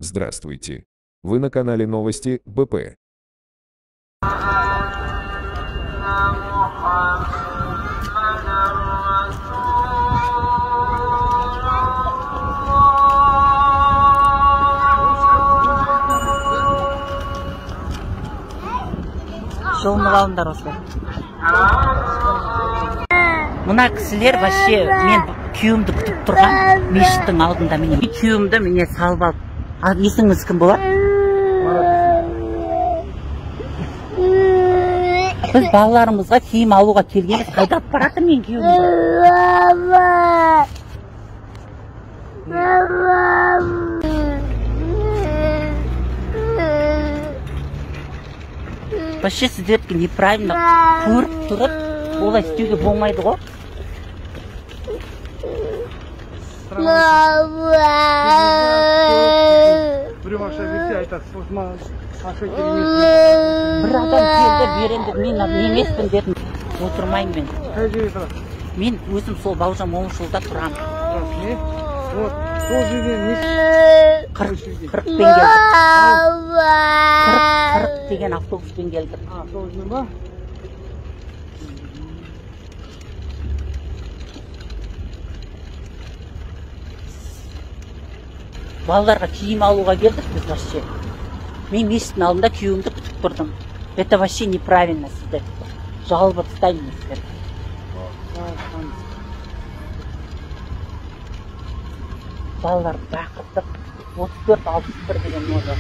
Здравствуйте. Вы на канале Новости БП. Жылынып алыңдар осылар. Мына кісілер вообще мен күйеуімді күтіп тұрған мешіттің алдында міне. Күйеуімді міне салып алып. Есіңіз кім болады? Біз балаларымызға киім алуға келгенбіз. Қайда алып баратыр мен күйеуімді? Вообще сіздердікі неправильно көріп тұрып, олай істеуге болмайды ғой. Біреу ақша берсе айтады, сосын ақша керек. Бір адам келді беремді, мен емеспін дедім. Отырмаймын мен. Қай жерге тұрасың? Мен өзім сол Бауыржан Момышұлыда тұрамын. Не? Вот, сол жерде не? 40 пен келдік. 40 деген автобуспен келдік. Сол жерде ба? Балаларға киім алуға келдік біз вообще. Мен мешіттің алдында күйеуімді күтіп тұрдым. Это вообще неправильно сіздер. Жалобы тастаймын сіздер. Балалар бақытып 34-61 деген мода.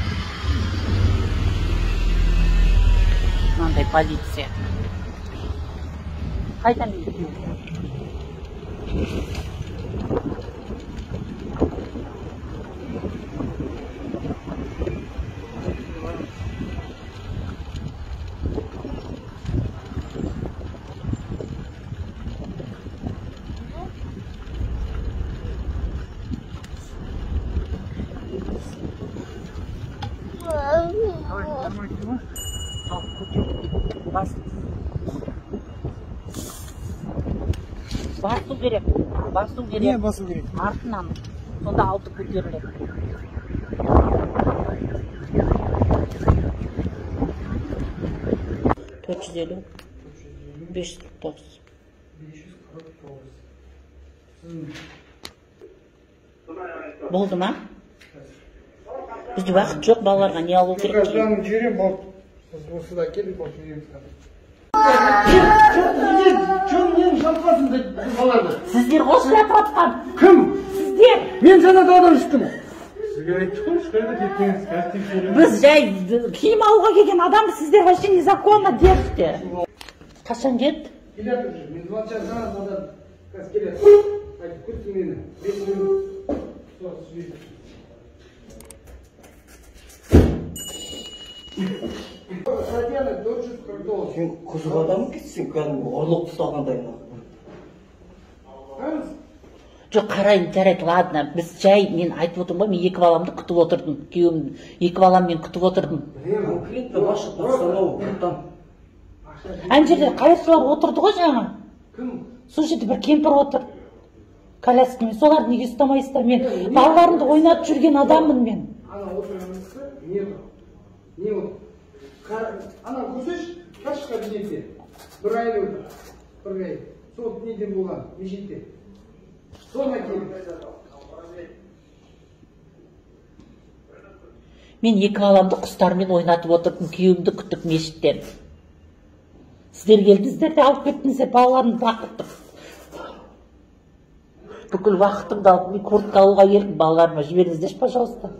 Мынандай полиция. Қайда мен күйеуім? Басу керек. Басу керек. Не басу керек? Артынан. Сонда алты көтеріледі. $450, 549. Болды ма? Бізде уақыт жоқ, балаларға не алу керек? Жаным жүрем болды. Осыда келіп болып жүреміз. Сіздер осылап атқан. Кім? Сіздер. Мен жаңа да іштім. Сізге айтты ғой, шықайда кеткеніз кәстен келеміз. Біз жай киім алуға келген адамбыз, сіздер вообще незаконно держите. Қашан кетті? Келеді уже. Мен 20 жасынан содан қазір келеді. Айтып күтті мені. 5 минут. Сол сөйлейді. Статьяны 440 Сен қызық адам кетсің, кәдімгі ұрлық ұстағандай. Жоқ, қарайын, жарайды, ладно. Біз жай, мен айтып отырмын ғой, мен екі баламды күтіп отырдым. Күйеуімді, екі балам мен күтіп отырдым. Конкретно ваша постанова там. Ана жерде қайыршылар отырды ғой жаңа. Кім? Сол жерде бір кемпір отыр. Коляскамен. Соларды неге ұстамайсыздар? Мен балаларымды ойнатып жүрген адаммын мен. Ана отырғаныңызды не бар? Не бар? Ана көрсеш, қашқа бізетте. Бір ай болды. Бір ай. Сол неден болған, мешітте. Соны келіп. Мен екі баламды құстармен ойнатып отырдым, күйеуімді күтіп мешіттен. Сіздер келдіңіздер де алып кеттіңіздер, балаларымды бақыттым. Бүкіл уақытымды алып, мен куртка алуға келдім, балаларыма жіберіңіздерші, пожалуйста.